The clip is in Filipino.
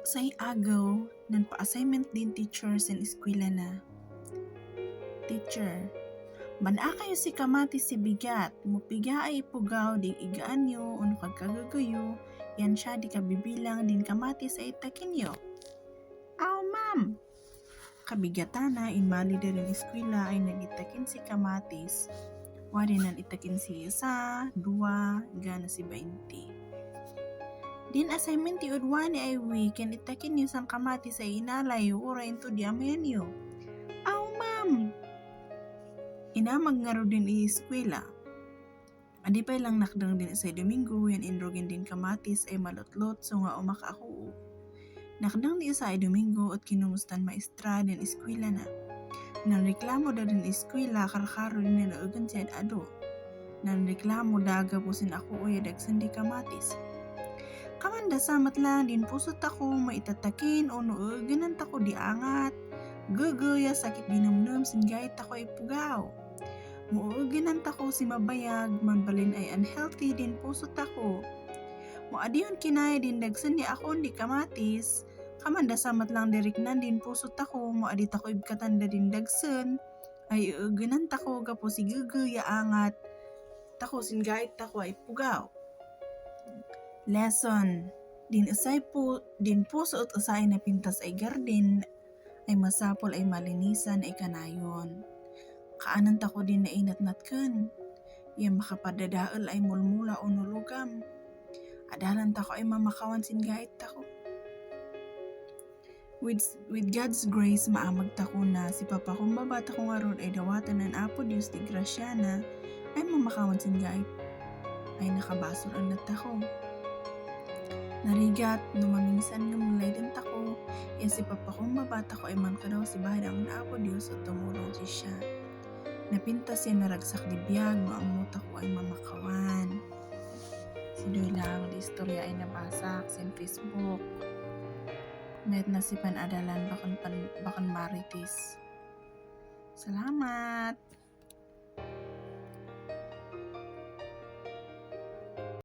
Say agaw, nan pa-assignment din teacher sa eskwela na. Teacher, mana kayo si kamati si bigat, mupiga ay ipugaw, di igaan nyo, uno kagkagagayo, yan siya di kabibilang din kamati sa itakin nyo. Aw ma'am! Kabigatana, inmali din ang eskwela ay nagitakin si kamatis, wari nan itakin si isa, dua, gana si 20. Din assignment ti udwani ay weekend itakin niyo sang kamati sa inalay ura into di amayan niyo. Aw ma'am! Inamag nga ro din i-eskwela. Adi pa'y lang nakdang din sa Domingo yan indrogin din kamatis ay malutlot so nga umak ako. Nakdang di sa Domingo at kinumustan maestra din eskwela na. Nang reklamo da din eskwela karkaro din na naugan siya ado. Nang reklamo daga po sin ako o yadagsan di kamatis. Kamanda samat lang din pusot ako maitatakin o nuuganan tako di angat. Gagaya sakit dinamnam singgayit ako ipugaw. Muuganan tako si mabayag manbalin ay unhealthy din pusot ako. Muadiyon kinay din dagsan di ako di kamatis. Kamanda samat lang diriknan din pusot ako muadi tako ibkatanda din dagsan. Ay uuganan tako gapo si gagaya angat. Tako singgayit tako ay pugaw. Lesson. Din puso at usay na pintas ay garden ay masapol ay malinisan ay kanayon. Kaanan tako din na inatnatken. Yang makapadadaal ay mulmula o nulugam. Adalan tako ay mamakawan singgait tako. With God's grace maamag tako na si Papa kong babata ko nga ron ay dawatan ng Apo Diyos di Grasya na ay mamakawan singgait. Ay nakabasol ang natako. Narigat, numamingsan ng mulay din tako, yan si Papa kong mabata ko ay man ka daw si bahadang na Apo Diyos at tumulong siya. Napintas yan naragsak di biyag, ang muta ko ay mamakawan. Sidoy lang, di istorya ay nabasak sa Facebook. Met nasipan adalan bakan maritis. Salamat!